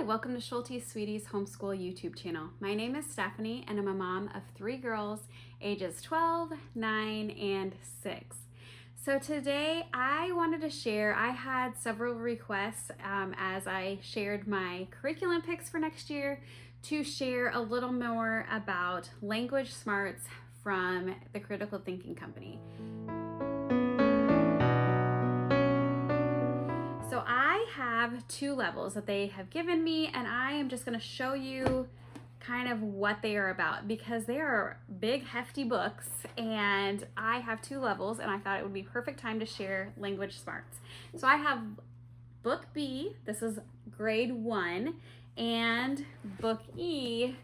welcome to Schulte's Sweeties Homeschool YouTube channel. My name is Stephanie and I'm a mom of 3 girls ages 12, 9, and 6. So today I wanted to share, I had several requests as I shared my curriculum picks for next year to share a little more about language smarts from the Critical Thinking Company. So I have 2 levels that they have given me, and I am just going to show you kind of what they are about because they are big, hefty books, and I have 2 levels, and I thought it would be perfect time to share language smarts. So I have Book B, this is grade 1, and Book E,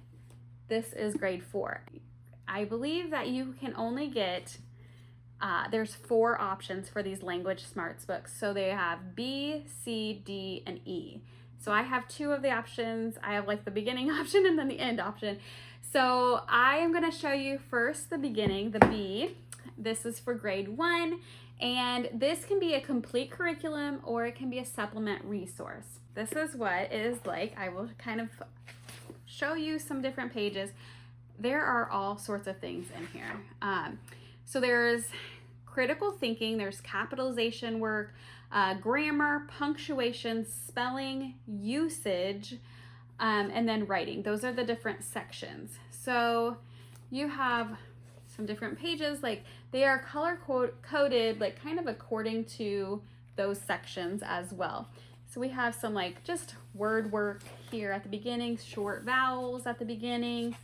this is grade 4. I believe that you can only get there's 4 options for these language smarts books. So they have B, C, D, and E. So I have 2 of the options. I have like the beginning option and then the end option. So I am going to show you first the beginning, the B. This is for grade 1, and this can be a complete curriculum or it can be a supplement resource. This is what it is like. I will kind of show you some different pages. There are all sorts of things in here. So there's critical thinking, there's capitalization work, grammar, punctuation, spelling, usage, and then writing. Those are the different sections. So you have some different pages, like they are color coded, like kind of according to those sections as well. So we have some like just word work here at the beginning, short vowels at the beginning,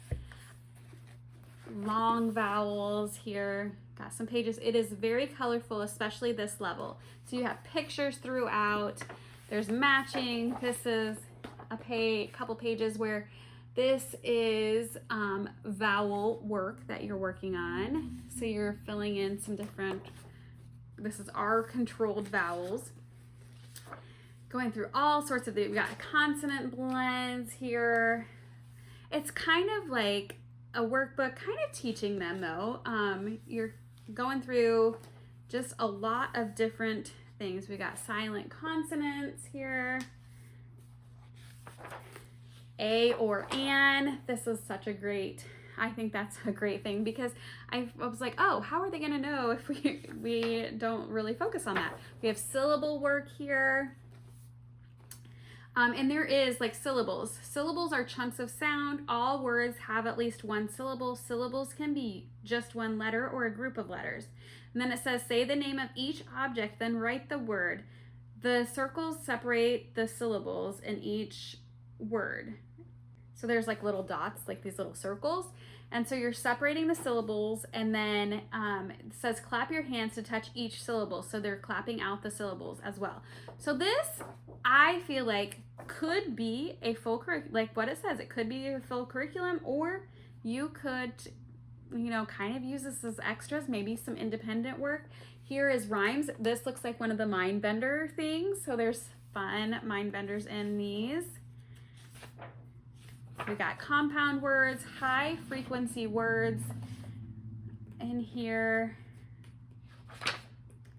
long vowels here. Got some pages. It is very colorful, especially this level. So you have pictures throughout. There's matching. This is a couple pages where this is vowel work that you're working on. So you're filling in some different, this is our controlled vowels. Going through all sorts of, we've got consonant blends here. It's kind of like a workbook, kind of teaching them though. You're going through just a lot of different things. We got silent consonants here. A or an. This is such a great, I think that's a great thing because I was like, oh, how are they going to know if we don't really focus on that? We have syllable work here. And there is like syllables. Syllables are chunks of sound. All words have at least 1 syllable. Syllables can be just 1 letter or a group of letters. And then it says, say the name of each object, then write the word. The circles separate the syllables in each word. So there's like little dots, like these little circles. And so you're separating the syllables, and then it says clap your hands to touch each syllable. So they're clapping out the syllables as well. So this, I feel like, could be a full curriculum, like what it says, it could be a full curriculum, or you could, kind of use this as extras, maybe some independent work. Here is rhymes. This looks like one of the mind bender things. So there's fun mind benders in these. We got compound words, high frequency words. In here,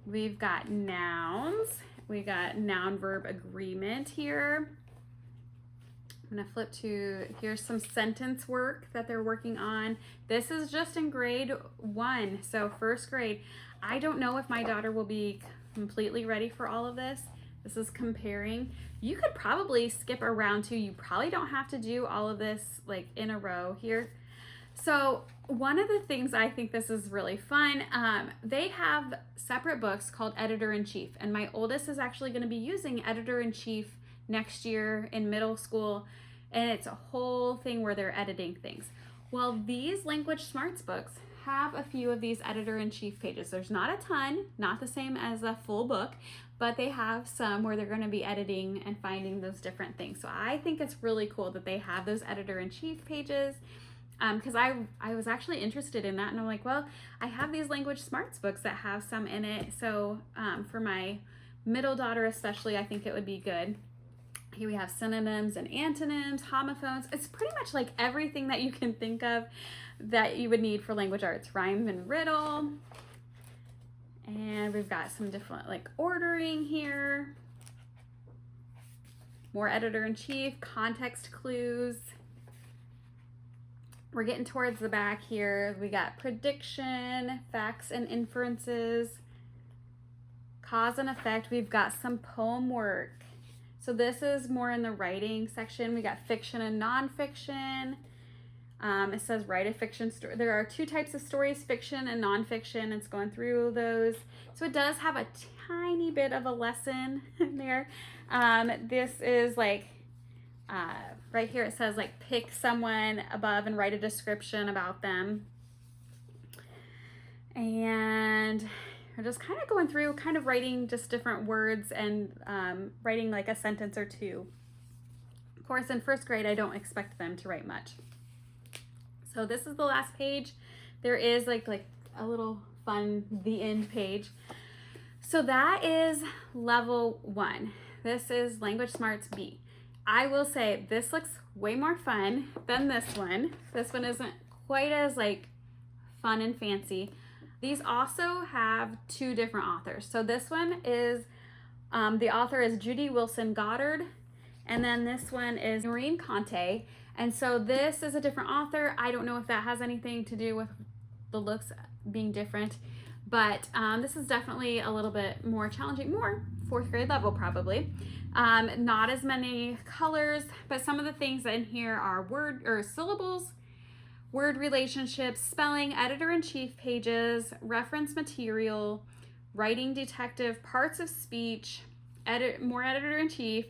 we've got nouns. We got noun verb agreement here. I'm gonna flip to, here's some sentence work that they're working on. This is just in grade 1, so 1st grade. I don't know if my daughter will be completely ready for all of this. This is comparing. You could probably skip around too. You probably don't have to do all of this like in a row here. So one of the things I think this is really fun, they have separate books called Editor-in-Chief, and my oldest is actually going to be using Editor-in-Chief next year in middle school, and it's a whole thing where they're editing things. Well, these language smarts books have a few of these Editor-in-Chief pages. There's not a ton, not the same as a full book, but they have some where they're going to be editing and finding those different things. So I think it's really cool that they have those Editor-in-Chief pages. Because I was actually interested in that, and I'm like, well, I have these language smarts books that have some in it, so for my middle daughter especially, I think it would be good. Here we have synonyms and antonyms, homophones. It's pretty much like everything that you can think of that you would need for language arts. Rhyme and riddle, and we've got some different like ordering here. more editor-in-chief, context clues. We're getting towards the back here. We got prediction, facts and inferences, cause and effect. We've got some poem work. So this is more in the writing section. We got fiction and nonfiction. It says write a fiction story. There are 2 types of stories, fiction and nonfiction. It's going through those. So it does have a tiny bit of a lesson in there. This is like, right here it says like pick someone above and write a description about them. And we're just kind of going through, kind of writing just different words and writing like a sentence or 2. Of course, in 1st grade, I don't expect them to write much. So this is the last page. There is like a little fun, the end page. So that is level 1. This is Language Smarts B. I will say this looks way more fun than this one. This one isn't quite as like fun and fancy. These also have 2 different authors. So this one is, the author is Judy Wilson Goddard, and then this one is Noreen Conte. And so this is a different author. I don't know if that has anything to do with the looks being different, but this is definitely a little bit more challenging, more 4th grade level probably. Not as many colors, but some of the things in here are word or syllables, word relationships, spelling, editor-in-chief pages, reference material, writing detective, parts of speech, more editor-in-chief,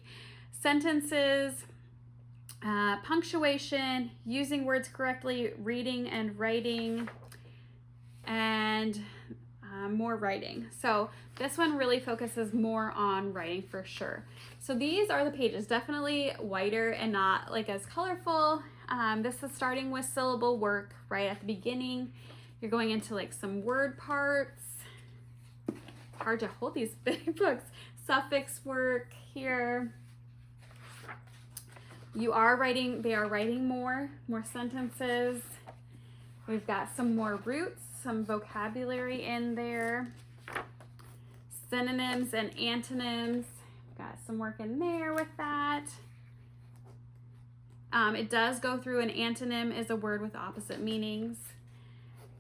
sentences, punctuation, using words correctly, reading and writing, and more writing. So this one really focuses more on writing for sure. So these are the pages, definitely whiter and not like as colorful. This is starting with syllable work right at the beginning. You're going into like some word parts. Hard to hold these big books. Suffix work here. You are writing, they are writing more sentences. We've got some more roots, some vocabulary in there. Synonyms and antonyms. Got some work in there with that. It does go through an antonym is a word with opposite meanings.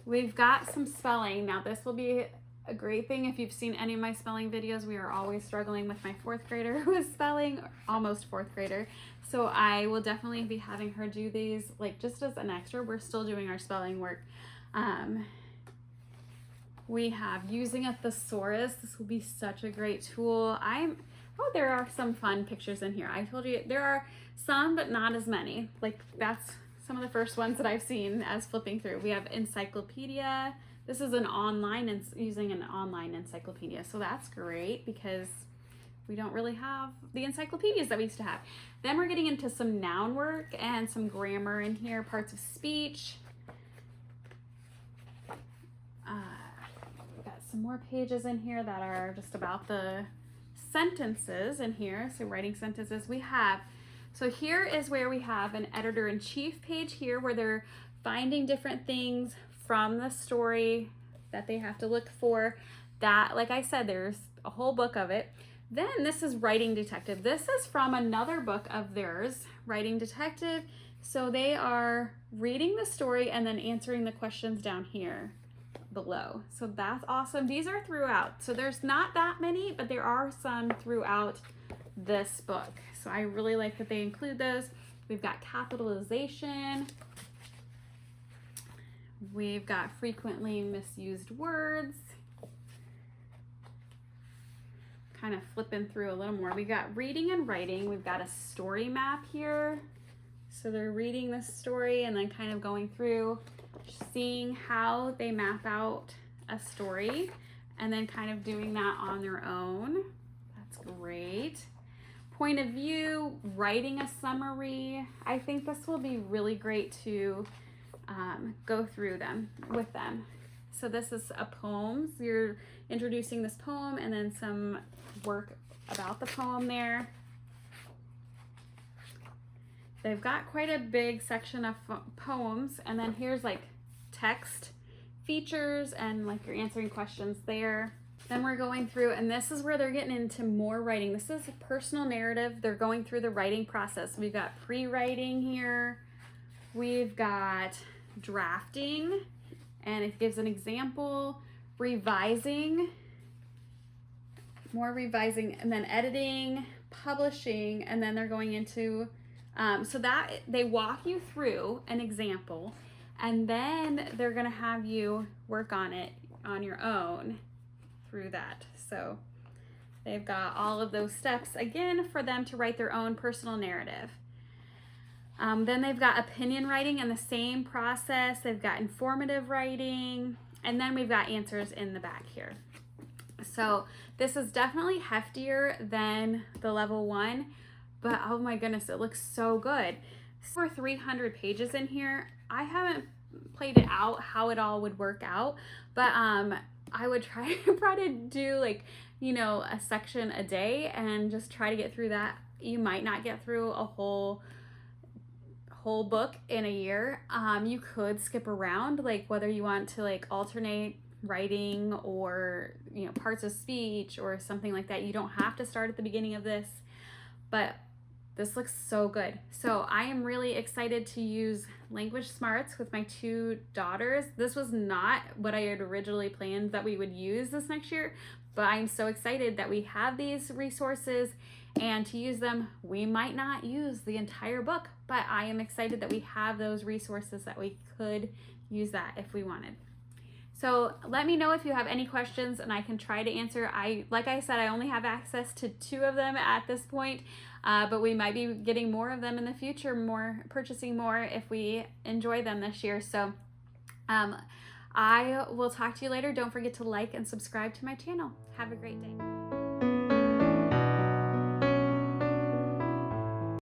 We've got some spelling. Now this will be a great thing if you've seen any of my spelling videos. We are always struggling with my 4th grader with spelling, almost 4th grader. So I will definitely be having her do these like just as an extra. We're still doing our spelling work. We have using a thesaurus. This will be such a great tool. Oh, there are some fun pictures in here. I told you there are some, but not as many. Like that's some of the first ones that I've seen as flipping through. We have encyclopedia. This is an online and using an online encyclopedia. So that's great because we don't really have the encyclopedias that we used to have. Then we're getting into some noun work and some grammar in here, parts of speech. We've got some more pages in here that are just about the sentences in here. So writing sentences so here is where we have an editor-in-chief page here where they're finding different things from the story that they have to look for. That, like I said, there's a whole book of it. Then this is Writing Detective. This is from another book of theirs, Writing Detective. So they are reading the story and then answering the questions down here below. So that's awesome. These are throughout. So there's not that many, but there are some throughout this book. So I really like that they include those. We've got capitalization. We've got frequently misused words. Kind of flipping through a little more. We got reading and writing. We've got a story map here. So they're reading this story and then kind of going through, seeing how they map out a story and then kind of doing that on their own. That's great. Point of view, writing a summary. I think this will be really great to go through them with them. So this is a poem. So you're introducing this poem and then some work about the poem there. They've got quite a big section of poems, and then here's like text features and like you're answering questions there. Then we're going through, and this is where they're getting into more writing. This is a personal narrative. They're going through the writing process. We've got pre-writing here. We've got drafting, and it gives an example, revising, more revising, and then editing, publishing, and then they're going into, so that they walk you through an example, and then they're gonna have you work on it on your own through that. So they've got all of those steps, again, for them to write their own personal narrative. Then they've got opinion writing in the same process. They've got informative writing, and then we've got answers in the back here. So this is definitely heftier than the level 1, but oh my goodness, it looks so good. For 300 pages in here, I haven't played it out how it all would work out, but I would try to do, like, you know, a section a day and just try to get through that. You might not get through a whole book in a year. You could skip around, like whether you want to like alternate writing or, you know, parts of speech or something like that. You don't have to start at the beginning of this, but this looks so good. So I am really excited to use Language Smarts with my 2 daughters. This was not what I had originally planned that we would use this next year, but I'm so excited that we have these resources and to use them. We might not use the entire book, but I am excited that we have those resources that we could use that if we wanted. So let me know if you have any questions and I can try to answer. Like I said, I only have access to 2 of them at this point, but we might be getting more of them in the future, purchasing more if we enjoy them this year. So I will talk to you later. Don't forget to like and subscribe to my channel. Have a great day.